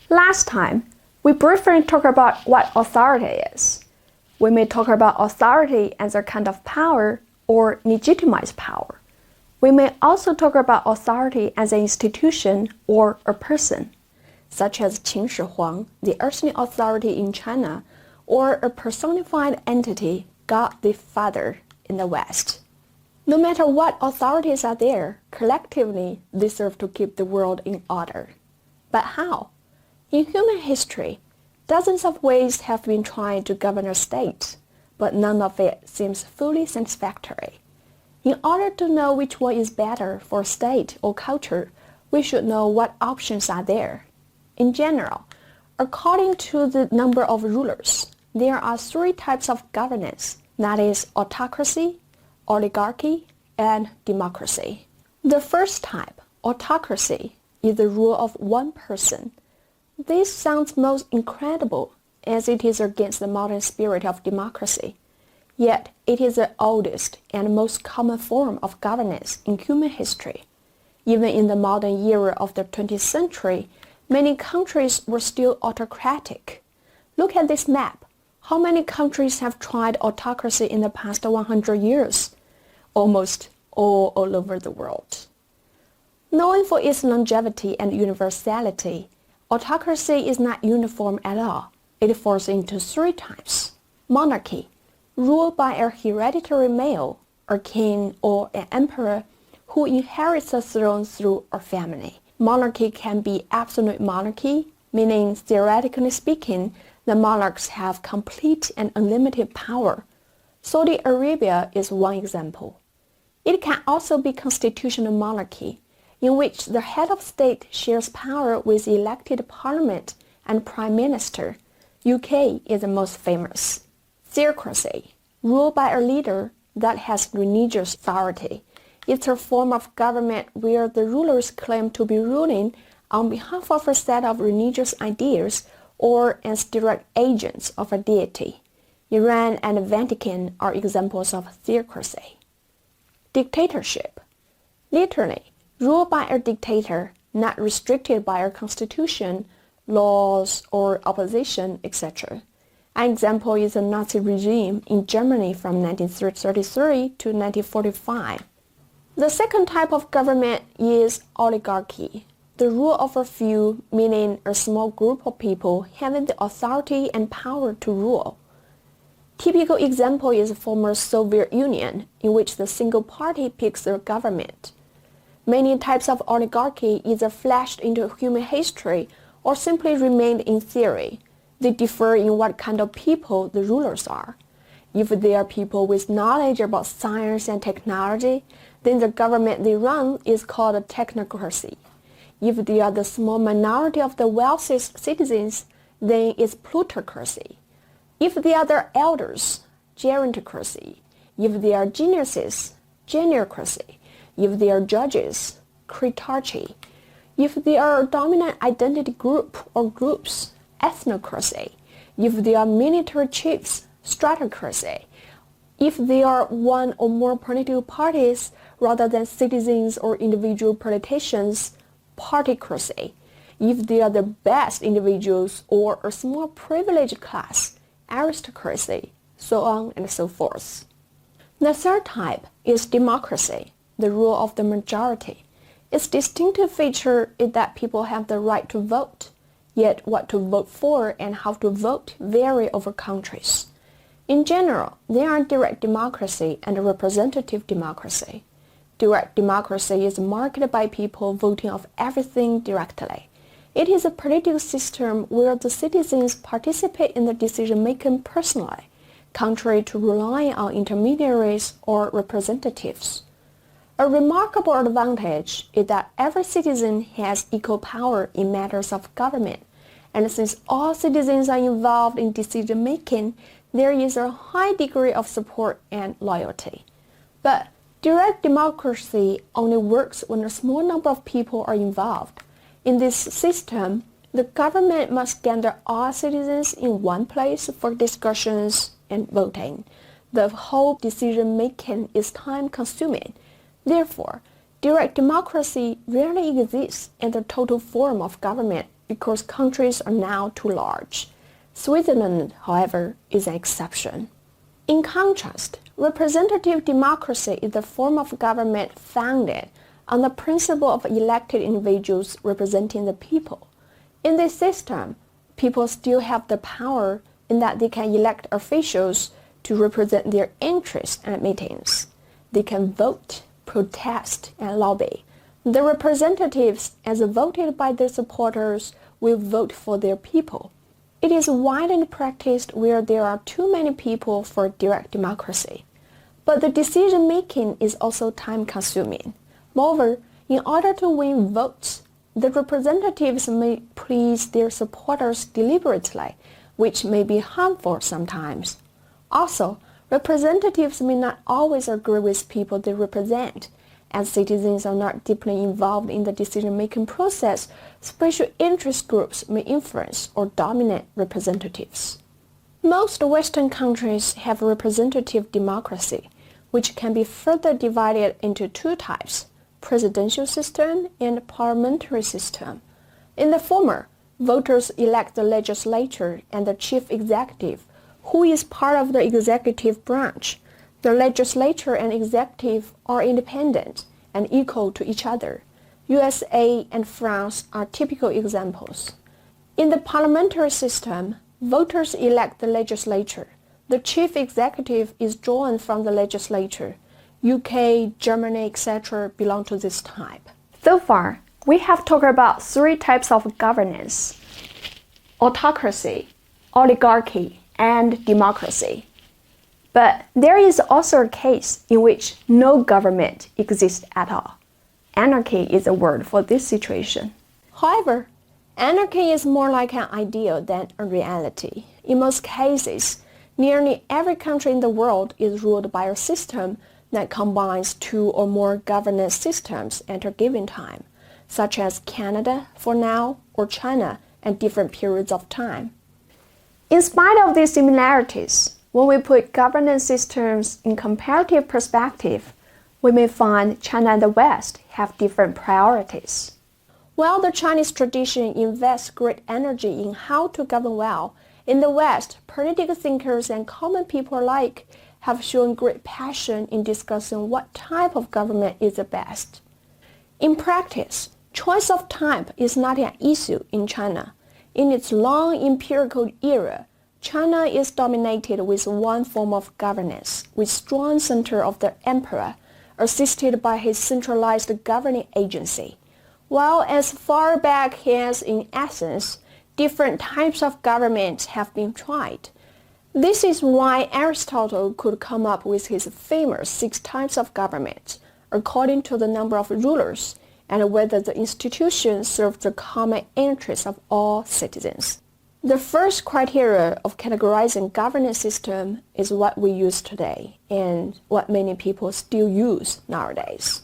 Last time, we briefly talked about what authority is. We may talk about authority as a kind of power or legitimized power. We may also talk about authority as an institution or a person, such as Qin Shi Huang, the earthly authority in China, or a personified entity, God the Father, in the West. No matter what authorities are there, collectively they serve to keep the world in order. But how? In human history, dozens of ways have been tried to govern a state, but none of it seems fully satisfactory. In order to know which one is better for a state or culture, we should know what options are there. In general, according to the number of rulers, there are three types of governance, that is, autocracy, oligarchy, and democracy. The first type, autocracy, is the rule of one person. This sounds most incredible, as it is against the modern spirit of democracy. Yet, it is the oldest and most common form of governance in human history. Even in the modern era of the 20th century, many countries were still autocratic. Look at this map. How many countries have tried autocracy in the past 100 years? Almost all over the world. Known for its longevity and universality, autocracy is not uniform at all. It falls into three types. Monarchy, ruled by a hereditary male, a king or an emperor who inherits the throne through a family. Monarchy can be absolute monarchy, meaning theoretically speaking, the monarchs have complete and unlimited power. Saudi Arabia is one example. It can also be constitutional monarchy, in which the head of state shares power with the elected parliament and prime minister. UK is the most famous. Theocracy, ruled by a leader that has religious authority. It's a form of government where the rulers claim to be ruling on behalf of a set of religious ideas or as direct agents of a deity. Iran and the Vatican are examples of theocracy. Dictatorship, literally, ruled by a dictator, not restricted by a constitution, laws, or opposition, etc. An example is the Nazi regime in Germany from 1933 to 1945. The second type of government is oligarchy, the rule of a few, meaning a small group of people having the authority and power to rule. Typical example is the former Soviet Union, in which the single party picks the government. Many types of oligarchy either flashed into human history or simply remained in theory. They differ in what kind of people the rulers are. If they are people with knowledge about science and technology, then the government they run is called a technocracy. If they are the small minority of the wealthiest citizens, then it's plutocracy. If they are the elders, gerontocracy. If they are geniuses, geniocracy. If they are judges, critarchy. If they are a dominant identity group or groups, ethnocracy. If they are military chiefs, stratocracy. If they are one or more political parties rather than citizens or individual politicians, partycracy. If they are the best individuals or a small privileged class, aristocracy, so on and so forth. The third type is democracy, the rule of the majority. Its distinctive feature is that people have the right to vote, yet what to vote for and how to vote vary over countries. In general, there are direct democracy and representative democracy. Direct democracy is marked by people voting of everything directly. It is a political system where the citizens participate in the decision-making personally, contrary to relying on intermediaries or representatives. A remarkable advantage is that every citizen has equal power in matters of government, and since all citizens are involved in decision-making, there is a high degree of support and loyalty. But direct democracy only works when a small number of people are involved. In this system, the government must gather all citizens in one place for discussions and voting. The whole decision-making is time-consuming. Therefore, direct democracy rarely exists as a total form of government because countries are now too large. Switzerland, however, is an exception. In contrast, representative democracy is the form of government founded on the principle of elected individuals representing the people. In this system, people still have the power in that they can elect officials to represent their interests at meetings. They can vote, protest, and lobby. The representatives, as voted by their supporters, will vote for their people. It is widely practiced where there are too many people for direct democracy. But the decision-making is also time-consuming. Moreover, in order to win votes, the representatives may please their supporters deliberately, which may be harmful sometimes. Also, representatives may not always agree with people they represent. As citizens are not deeply involved in the decision-making process, special interest groups may influence or dominate representatives. Most Western countries have representative democracy, which can be further divided into two types: presidential system and parliamentary system. In the former, voters elect the legislature and the chief executive, who is part of the executive branch. The legislature and executive are independent and equal to each other. USA and France are typical examples. In the parliamentary system, voters elect the legislature. The chief executive is drawn from the legislature. UK, Germany, etc. belong to this type. So far, we have talked about three types of governance: autocracy, oligarchy, and democracy. But there is also a case in which no government exists at all. Anarchy is a word for this situation. However, anarchy is more like an ideal than a reality. In most cases, nearly every country in the world is ruled by a system that combines two or more governance systems at a given time, such as Canada for now or China at different periods of time. In spite of these similarities, when we put governance systems in comparative perspective, we may find China and the West have different priorities. While the Chinese tradition invests great energy in how to govern well, in the West, political thinkers and common people alike have shown great passion in discussing what type of government is the best. In practice, choice of type is not an issue in China. In its long empirical era, China is dominated with one form of governance, with strong center of the emperor, assisted by his centralized governing agency. While as far back as in Athens, different types of government have been tried. This is why Aristotle could come up with his famous 6 types of government, according to the number of rulers and whether the institution serves the common interests of all citizens. The first criteria of categorizing governance system is what we use today and what many people still use nowadays.